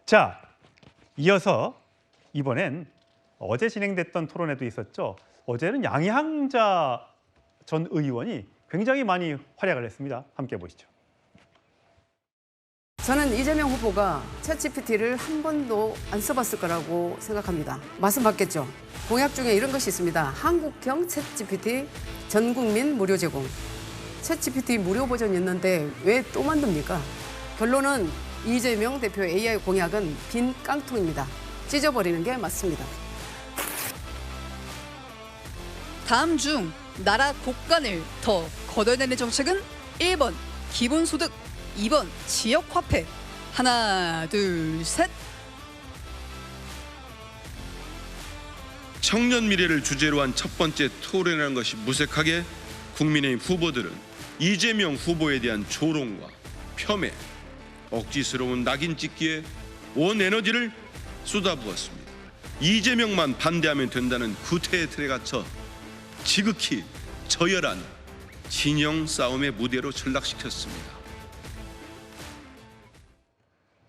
자, 이어서 이번엔 어제 진행됐던 토론회도 있었죠. 어제는 양희항자 전 의원이 굉장히 많이 활약을 했습니다. 함께 보시죠. 저는 이재명 후보가 챗GPT를 한 번도 안 써봤을 거라고 생각합니다. 말씀 받겠죠? 공약 중에 이런 것이 있습니다. 한국형 챗GPT 전 국민 무료 제공. 챗GPT 무료 버전이 있는데 왜 또 만듭니까? 결론은 이재명 대표 AI 공약은 빈 깡통입니다. 찢어버리는 게 맞습니다. 다음 중 나라 곳간을 더 걷어내는 정책은 1번 기본소득, 2번 지역화폐. 하나, 둘, 셋. 청년 미래를 주제로 한 첫 번째 토론이라는 것이 무색하게 국민의힘 후보들은 이재명 후보에 대한 조롱과 폄훼, 억지스러운 낙인 찍기에 온 에너지를 쏟아부었습니다. 이재명만 반대하면 된다는 구태의 틀에 갇혀 지극히 저열한 진영 싸움의 무대로 전락시켰습니다.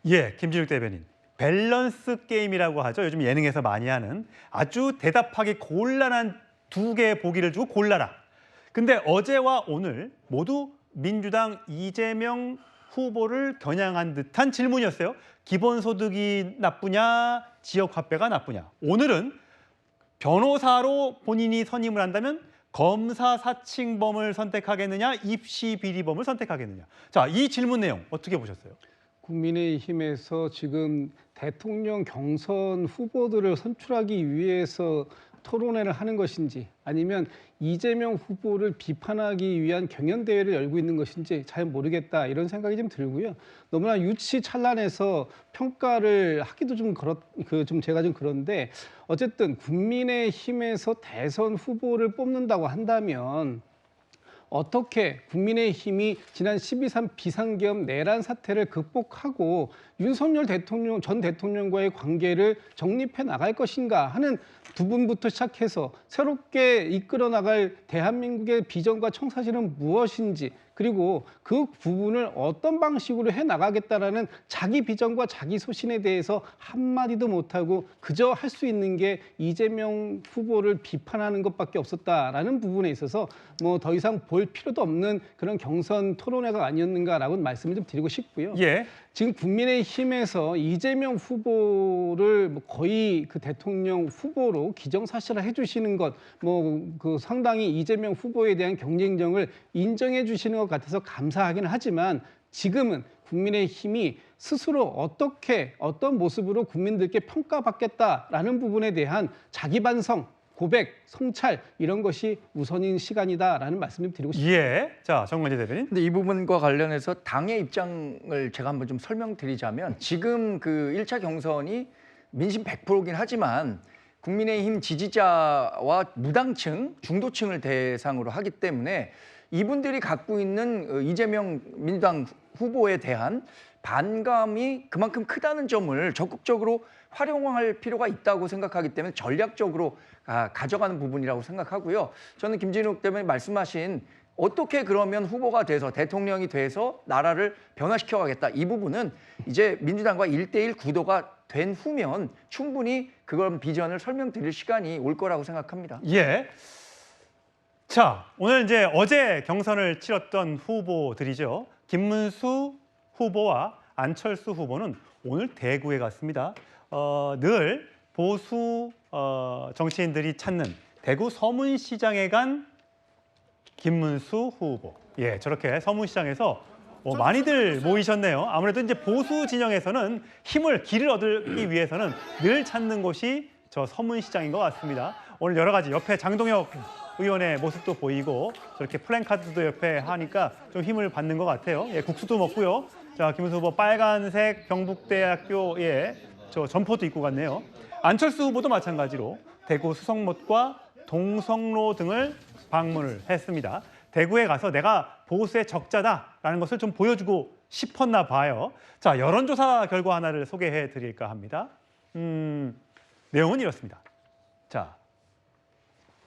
예, 김진욱 대변인. 밸런스 게임이라고 하죠. 요즘 예능에서 많이 하는 아주 대답하기 곤란한 두 개의 보기를 주고 골라라. 근데 어제와 오늘 모두 민주당 이재명 후보를 겨냥한 듯한 질문이었어요. 기본소득이 나쁘냐, 지역화폐가 나쁘냐. 오늘은 변호사로 본인이 선임을 한다면 검사 사칭범을 선택하겠느냐, 입시 비리범을 선택하겠느냐. 자, 이 질문 내용 어떻게 보셨어요? 국민의힘에서 지금 대통령 경선 후보들을 선출하기 위해서 토론회를 하는 것인지 아니면 이재명 후보를 비판하기 위한 경연대회를 열고 있는 것인지 잘 모르겠다 이런 생각이 좀 들고요. 너무나 유치찬란해서 평가를 하기도 좀 제가 좀 그런데 어쨌든 국민의힘에서 대선 후보를 뽑는다고 한다면 어떻게 국민의힘이 지난 12.3 비상계엄 내란 사태를 극복하고 윤석열 전 대통령과의 관계를 정립해 나갈 것인가 하는 부분부터 시작해서 새롭게 이끌어 나갈 대한민국의 비전과 청사진은 무엇인지 그리고 그 부분을 어떤 방식으로 해나가겠다라는 자기 비전과 자기 소신에 대해서 한마디도 못하고 그저 할 수 있는 게 이재명 후보를 비판하는 것밖에 없었다라는 부분에 있어서 뭐 더 이상 볼 필요도 없는 그런 경선 토론회가 아니었는가라고 말씀을 좀 드리고 싶고요. 예. 지금 국민의힘에서 이재명 후보를 거의 그 대통령 후보로 기정사실화 해주시는 것, 그 상당히 이재명 후보에 대한 경쟁력을 인정해 주시는 것 같아서 감사하기는 하지만 지금은 국민의힘이 스스로 어떤 모습으로 국민들께 평가받겠다라는 부분에 대한 자기 반성, 고백, 성찰 이런 것이 우선인 시간이다라는 말씀을 드리고 싶습니다. 예. 자, 정관재 대변인. 근데 이 부분과 관련해서 당의 입장을 제가 한번 좀 설명드리자면 지금 그 1차 경선이 민심 100%긴 하지만 국민의힘 지지자와 무당층, 중도층을 대상으로 하기 때문에 이분들이 갖고 있는 이재명 민주당 후보에 대한 반감이 그만큼 크다는 점을 적극적으로 활용할 필요가 있다고 생각하기 때문에 전략적으로 가져가는 부분이라고 생각하고요. 저는 김진욱 대변인 말씀하신 어떻게 그러면 후보가 돼서 대통령이 돼서 나라를 변화시켜가겠다. 이 부분은 이제 민주당과 1대1 구도가 된 후면 충분히 그런 비전을 설명드릴 시간이 올 거라고 생각합니다. 예. 자, 오늘 이제 어제 경선을 치렀던 후보들이죠. 김문수 후보와 안철수 후보는 오늘 대구에 갔습니다. 늘 보수 정치인들이 찾는 대구 서문시장에 간 김문수 후보. 예, 저렇게 서문시장에서 많이들 모이셨네요. 아무래도 이제 보수 진영에서는 길을 얻기 위해서는 늘 찾는 곳이 저 서문시장인 것 같습니다. 오늘 여러 가지 옆에 장동혁 의원의 모습도 보이고 저렇게 플랜카드도 옆에 하니까 좀 힘을 받는 것 같아요. 예, 국수도 먹고요. 자, 김문수 후보 빨간색 경북대학교에 저 점포도 입고 갔네요. 안철수 후보도 마찬가지로 대구 수성못과 동성로 등을 방문을 했습니다. 대구에 가서 내가 보수의 적자다라는 것을 좀 보여주고 싶었나 봐요. 자, 여론조사 결과 하나를 소개해 드릴까 합니다. 내용은 이렇습니다. 자,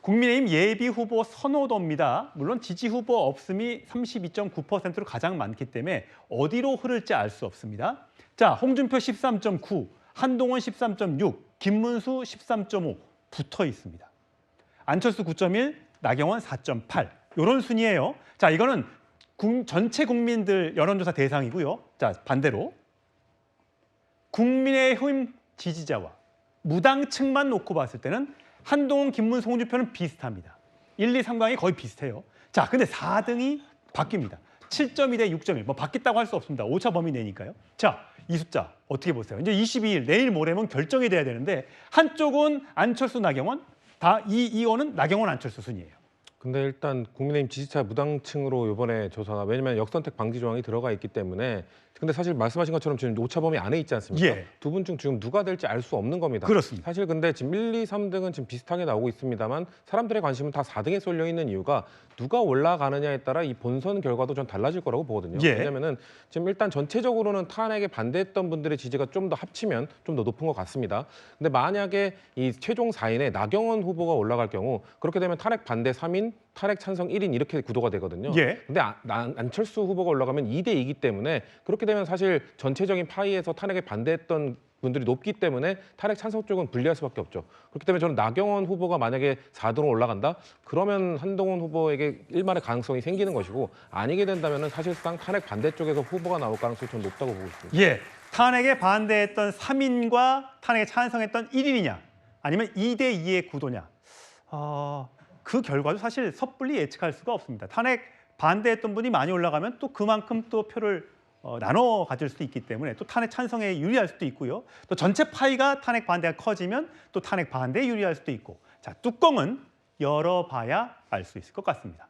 국민의힘 예비 후보 선호도입니다. 물론 지지 후보 없음이 32.9%로 가장 많기 때문에 어디로 흐를지 알 수 없습니다. 자, 자, 홍준표 13.9, 한동훈 13.6, 김문수 13.5 붙어 있습니다. 안철수 9.1, 나경원 4.8 이런 순이에요. 자, 이거는 전체 국민들 여론조사 대상이고요. 자, 반대로 국민의힘 지지자와 무당층만 놓고 봤을 때는 한동훈, 김문수, 홍준표는 비슷합니다. 1, 2, 3강이 거의 비슷해요. 자, 근데 4등이 바뀝니다. 7.2 대 6.1. 뭐 바뀌었다고 할 수 없습니다. 오차 범위 내니까요. 자, 이 숫자 어떻게 보세요? 이제 22일 내일 모레면 결정이 돼야 되는데 한쪽은 안철수, 나경원, 이거는 나경원, 안철수 순이에요. 근데 일단 국민의힘 지지자 무당층으로 이번에 조사가 왜냐면 역선택 방지 조항이 들어가 있기 때문에 근데 사실 말씀하신 것처럼 지금 오차 범위 안에 있지 않습니까? 예. 두 분 중 지금 누가 될지 알 수 없는 겁니다. 그렇습니다. 사실 근데 지금 1, 2, 3등은 지금 비슷하게 나오고 있습니다만 사람들의 관심은 다 4등에 쏠려 있는 이유가 누가 올라가느냐에 따라 이 본선 결과도 좀 달라질 거라고 보거든요. 예. 왜냐면은 지금 일단 전체적으로는 탄핵에 반대했던 분들의 지지가 좀 더 합치면 좀 더 높은 것 같습니다. 근데 만약에 이 최종 4인에 나경원 후보가 올라갈 경우 그렇게 되면 탄핵 반대 3인, 탄핵 찬성 1인 이렇게 구도가 되거든요. 예. 근데 안철수 후보가 올라가면 2대 2이기 때문에 그렇게 되면 사실 전체적인 파이에서 탄핵에 반대했던 분들이 높기 때문에 탄핵 찬성 쪽은 불리할 수밖에 없죠. 그렇기 때문에 저는 나경원 후보가 만약에 4등으로 올라간다? 그러면 한동훈 후보에게 일말의 가능성이 생기는 것이고 아니게 된다면 사실상 탄핵 반대 쪽에서 후보가 나올 가능성이 좀 높다고 보고 있습니다. 예. 탄핵에 반대했던 3인과 탄핵에 찬성했던 1인이냐 아니면 2대 2의 구도냐. 그 결과도 사실 섣불리 예측할 수가 없습니다. 탄핵 반대했던 분이 많이 올라가면 또 그만큼 또 표를 나눠 가질 수 있기 때문에 또 탄핵 찬성에 유리할 수도 있고요. 또 전체 파이가 탄핵 반대가 커지면 또 탄핵 반대에 유리할 수도 있고. 자, 뚜껑은 열어봐야 알 수 있을 것 같습니다.